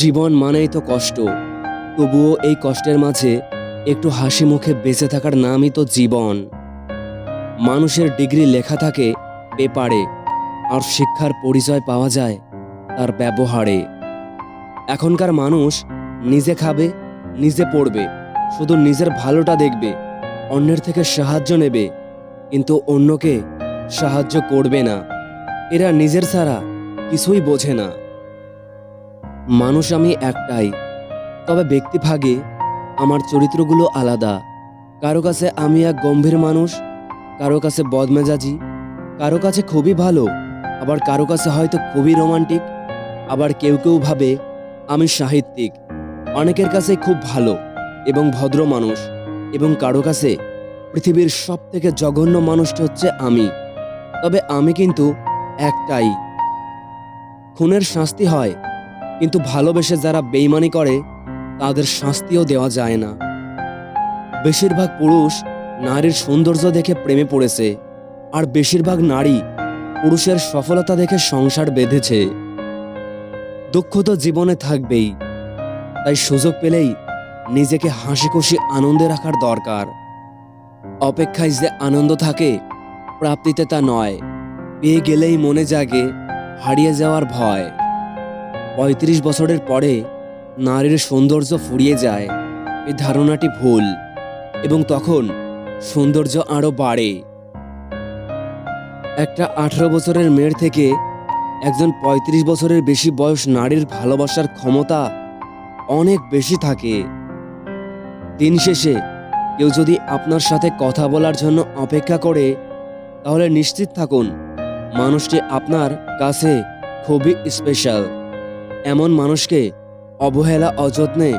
জীবন মানেই তো কষ্ট, তবুও এই কষ্টের মাঝে একটু হাসি মুখে বেঁচে থাকার নামই তো জীবন। মানুষের ডিগ্রি লেখা থাকে পেপারে, আর শিক্ষার পরিচয় পাওয়া যায় তার ব্যবহারে। এখনকার মানুষ নিজে খাবে, নিজে পড়বে, শুধু নিজের ভালোটা দেখবে, অন্যের থেকে সাহায্য নেবে, কিন্তু অন্যকে সাহায্য করবে না। এরা নিজের ছাড়া কিছুই বোঝে না। মানুষ আমি একটাই, তবে ব্যক্তিভাগে আমার চরিত্রগুলো আলাদা। কারো কাছে আমি এক গম্ভীর মানুষ, কারো কাছে বদমেজাজি, কারো কাছে খুবই ভালো, আবার কারো কাছে হয়তো খুবই রোমান্টিক। আবার কেউ কেউ ভাবে আমি সাহিত্যিক। অনেকের কাছে খুব ভালো এবং ভদ্র মানুষ, এবং কারো কাছে পৃথিবীর সব থেকে জঘন্য মানুষটি হচ্ছে আমি। তবে আমি কিন্তু একটাই। খুনের শাস্তি হয়, কিন্তু ভালোবেসে যারা বেইমানি করে তাদের শাস্তিও দেওয়া যায় না। বেশিরভাগ পুরুষ নারীর সৌন্দর্য দেখে প্রেমে পড়েছে, আর বেশিরভাগ নারী পুরুষের সফলতা দেখে সংসার বেঁধেছে। দুঃখ তো জীবনে থাকবেই, তাই সুযোগ পেলেই নিজেকে হাসি খুশি আনন্দে রাখার দরকার। অপেক্ষায় যে আনন্দ থাকে, প্রাপ্তিতে তা নয়। পেয়ে গেলেই মনে জাগে হারিয়ে যাওয়ার ভয়। ৩৫ বছরের পরে নারীর সৌন্দর্য ফুরিয়ে যায়, এই ধারণাটি ভুল, এবং তখন সৌন্দর্য আরো বাড়ে। একটা ১৮ বছরের মেয়ের থেকে একজন ৩৫ বছরের বেশি বয়স নারীর ভালোবাসার ক্ষমতা অনেক বেশি থাকে। দিন শেষে কেউ যদি আপনার সাথে কথা বলার জন্য অপেক্ষা করে, তাহলে নিশ্চিত থাকুন মানুষটি আপনার কাছে খুবই স্পেশাল। এমন মানুষকে অবহেলা অযত্নে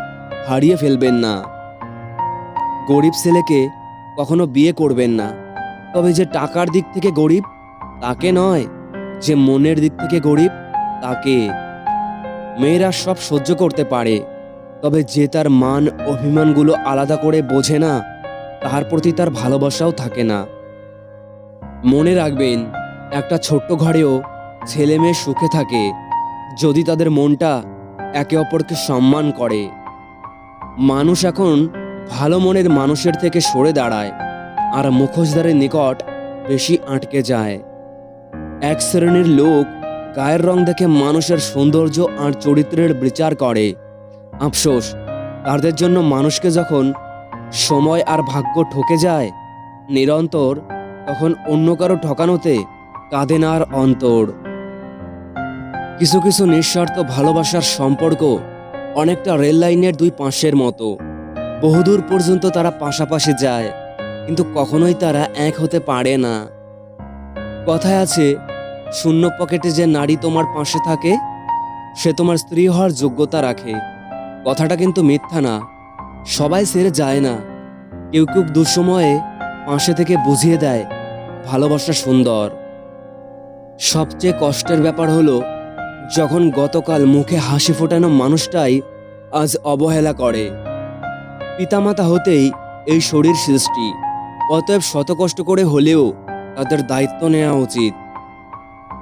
হারিয়ে ফেলবেন না। গরিব ছেলেকে কখনো বিয়ে করবেন না, তবে যে টাকার দিক থেকে গরিব তাকে নয়, যে মনের দিক থেকে গরিব তাকে। মেয়েরা সব সহ্য করতে পারে, তবে যে তার মান অভিমানগুলো আলাদা করে বোঝে না, তার প্রতি তার ভালোবাসাও থাকে না। মনে রাখবেন, একটা ছোট্ট ঘরেও ছেলে মেয়ে সুখে থাকে যদি তাদের মনটা একে অপরকে সম্মান করে। মানুষ এখন ভালো মনের মানুষের থেকে সরে দাঁড়ায়, আর মুখোশধারের নিকট বেশি আটকে যায়। এক শ্রেণীর লোক গায়ের রং দেখে মানুষের সৌন্দর্য আর চরিত্রের বিচার করে। আফসোস, তাদের জন্য মানুষকে যখন সময় আর ভাগ্য ঠকে যায় নিরন্তর, তখন অন্য কারো ঠকানোতে কাঁদে না আর অন্তর। কিছু কিছু নিঃস্বার্থ ভালোবাসার সম্পর্ক অনেকটা রেল লাইনের দুই পাশের মতো। বহুদূর পর্যন্ত তারা পাশাপাশি যায়, কিন্তু কখনোই তারা এক হতে পারে না। কথায় আছে, শূন্য পকেটে যে নারী তোমার পাশে থাকে সে তোমার স্ত্রী হওয়ার যোগ্যতা রাখে। কথাটা কিন্তু মিথ্যা না। সবাই ছেড়ে যায় না, কেউ কেউ দুঃসময়ে পাশে থেকে বুঝিয়ে দেয় ভালোবাসা সুন্দর। সবচেয়ে কষ্টের ব্যাপার হলো যখন গতকাল মুখে হাসি ফোটানো মানুষটাই আজ অবহেলা করে। পিতামাতা হতেই এই শরীর সৃষ্টি, অতএব শত কষ্ট করে হলেও তাদের দায়িত্ব নেওয়া উচিত।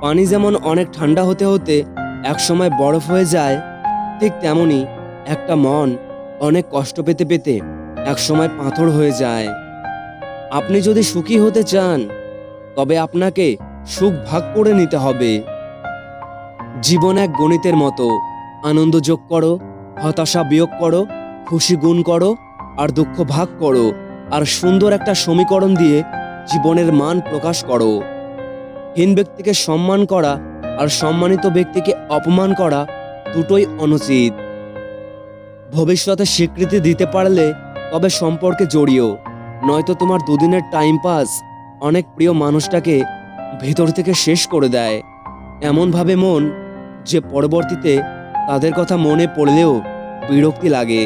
পানি যেমন অনেক ঠান্ডা হতে হতে একসময় বরফ হয়ে যায়, ঠিক তেমনি একটা মন অনেক কষ্ট পেতে পেতে একসময় পাথর হয়ে যায়। আপনি যদি সুখী হতে চান, তবে আপনাকে সুখ ভাগ করে নিতে হবে। জীবন এক গণিতের মতো, আনন্দ যোগ করো, হতাশা বিয়োগ করো, খুশি গুণ করো, আর দুঃখ ভাগ করো, আর সুন্দর একটা সমীকরণ দিয়ে জীবনের মান প্রকাশ করো। হীন ব্যক্তিকে সম্মান করা আর সম্মানিত ব্যক্তিকে অপমান করা দুটোই অনুচিত। ভবিষ্যতে স্বীকৃতি দিতে পারলে তবে সম্পর্কে জড়িও, নয়তো তোমার দুদিনের টাইম পাস অনেক প্রিয় মানুষটাকে ভেতর থেকে শেষ করে দেয়, এমনভাবে মন যে পরবর্তীতে তাদের কথা মনে পড়লেও বিরক্তি লাগে।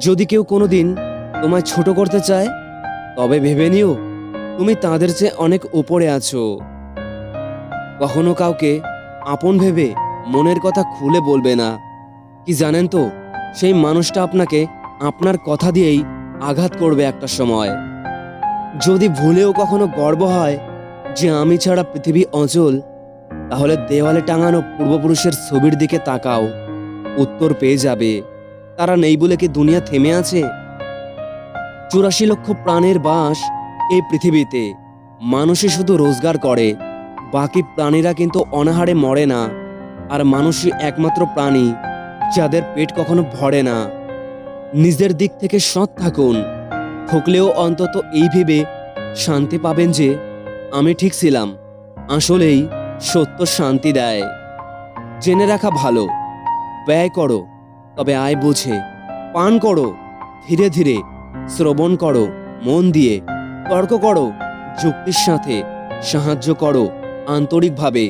যদি কেউ কোনোদিন তোমায় ছোট করতে চায়, তবে ভেবে নিও তুমি তাদের চেয়ে অনেক উপরে আছো। কখনো কাউকে আপন ভেবে মনের কথা খুলে বলবে না। কি জানেন তো, সেই মানুষটা আপনাকে আপনার কথা দিয়েই আঘাত করবে একটা সময়। যদি ভুলেও কখনো গর্ব হয় যে আমি ছাড়া পৃথিবী অচল, তাহলে দেওয়ালে টাঙানো পূর্বপুরুষের ছবির দিকে তাকাও। উত্তর পেয়ে যাবে। তারা নেই বলে কি দুনিয়া থেমে আছে? 84 লক্ষ প্রাণের বাস এই পৃথিবীতে। মানুষই শুধু রোজগার করে, বাকি প্রাণীরা কিন্তু অনাহারে মরে না। আর মানুষই একমাত্র প্রাণী যাদের পেট কখনো ভরে না। নিজের দিক থেকে সৎ থাকুন, ঠকলেও অন্তত এই ভেবে শান্তি পাবেন যে আমি ঠিক ছিলাম। আসলেই সত্য শান্তি দেয়। জেনে রাখা ভালো, ব্যয় করো তবে আয় বুঝে, পান করো ধীরে ধীরে, শ্রবণ করো মন দিয়ে, তর্ক করো যুক্তির সাথে, সাহায্য করো আন্তরিকভাবে,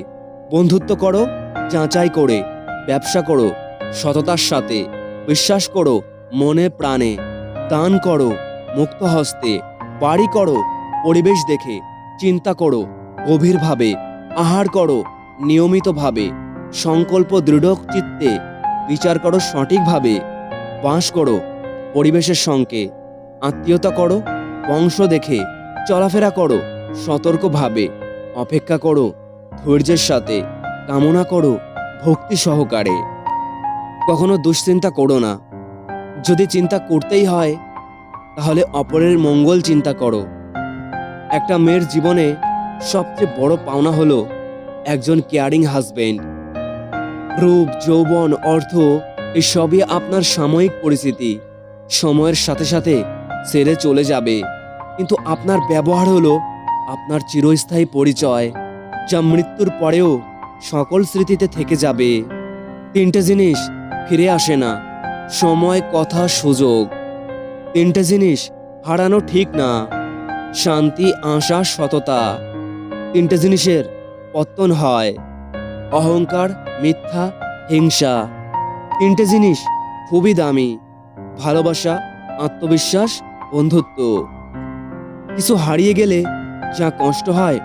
বন্ধুত্ব করো যাচাই করে, ব্যবসা করো সততার সাথে, বিশ্বাস করো মনে প্রাণে, দান করো মুক্ত হস্তে, বাড়ি করো পরিবেশ দেখে, চিন্তা করো গভীরভাবে, আহার করো নিয়মিতভাবে, সংকল্প দৃঢ় চিত্তে, বিচার করো সঠিকভাবে, বাস করো পরিবেশের সঙ্গে, আত্মীয়তা করো বংশ দেখে, চলাফেরা করো সতর্কভাবে, অপেক্ষা করো ধৈর্যের সাথে, কামনা করো ভক্তি সহকারে। কখনো দুশ্চিন্তা করো না। যদি চিন্তা করতেই হয় তাহলে অপরের মঙ্গল চিন্তা করো। একটা মেয়ের জীবনে সবচেয়ে বড় পাওনা হলো একজন কেয়ারিং হাজবেন্ড। রূপ যৌবন অর্থ এসবই আপনার সাময়িক পরিস্থিতি, সময়ের সাথে সাথে ছেড়ে চলে যাবে। কিন্তু আপনার ব্যবহার হলো আপনার চিরস্থায়ী পরিচয়, যা মৃত্যুর পরেও সকল স্মৃতিতে থেকে যাবে। 3টে জিনিস ফিরে আসে না: সময়, কথা, সুযোগ। 3টে জিনিস হারানো ঠিক না: শান্তি, আশা, সততা। 3টে জিনিসের পতন হয়: অহংকার, মিথ্যা, হিংসা। 3টে জিনিস খুবই দামি: ভালোবাসা, আত্মবিশ্বাস, বন্ধুত্ব। কিছু হারিয়ে গেলে যা কষ্ট হয়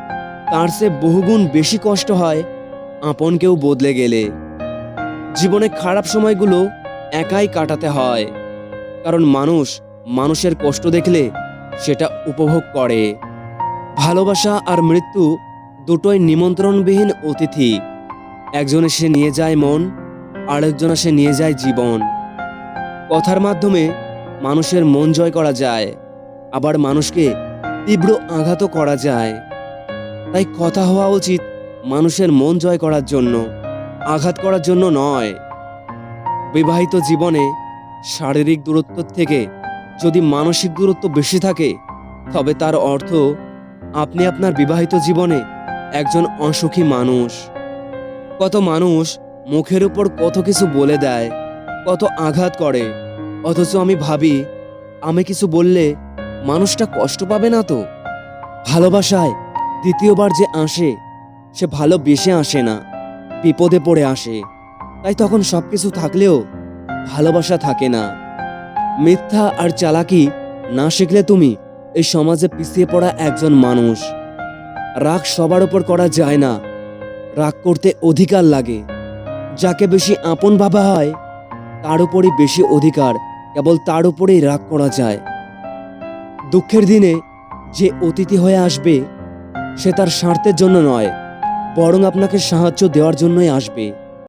তার চেয়ে বহুগুণ বেশি কষ্ট হয় আপন কেউ বদলে গেলে। জীবনে খারাপ সময়গুলো একাই কাটাতে হয়, কারণ মানুষ মানুষের কষ্ট দেখলে সেটা উপভোগ করে। ভালোবাসা আর মৃত্যু দুটোই নিমন্ত্রণবিহীন অতিথি। একজন এসে নিয়ে যায় মন, আরেকজন এসে নিয়ে যায় জীবন। কথার মাধ্যমে মানুষের মন জয় করা যায়, আবার মানুষকে তীব্র আঘাতও করা যায়। তাই কথা হওয়া উচিত মানুষের মন জয় করার জন্য, আঘাত করার জন্য নয়। বিবাহিত জীবনে শারীরিক দূরত্ব থেকে যদি মানসিক দূরত্ব বেশি থাকে, তবে তার অর্থ আপনি আপনার বিবাহিত জীবনে একজন অসুখী মানুষ। কত মানুষ মুখের উপর কত কিছু বলে দেয়, কত আঘাত করে, অথচ আমি ভাবি আমি কিছু বললে মানুষটা কষ্ট পাবে না তো। ভালোবাসায় দ্বিতীয়বার যে আসে সে ভালোবেসে আসে না, বিপদে পড়ে আসে। তাই তখন সবকিছু থাকলেও ভালোবাসা থাকে না। মিথ্যা আর চালাকি না শিখলে তুমি এই সমাজে পিছিয়ে পড়া একজন মানুষ। রাগ সবার উপর করা যায় না, রাগ করতে অধিকার লাগে। যাকে বেশি আপন ভাবা হয় তার উপরই বেশি অধিকার, কেবল তার উপরেই রাগ করা যায়। দুঃখের দিনে যে অতিথি হয়ে আসবে সে তার স্বার্থের জন্য নয়, বরং আপনাকে সাহায্য দেওয়ার জন্যই আসবে।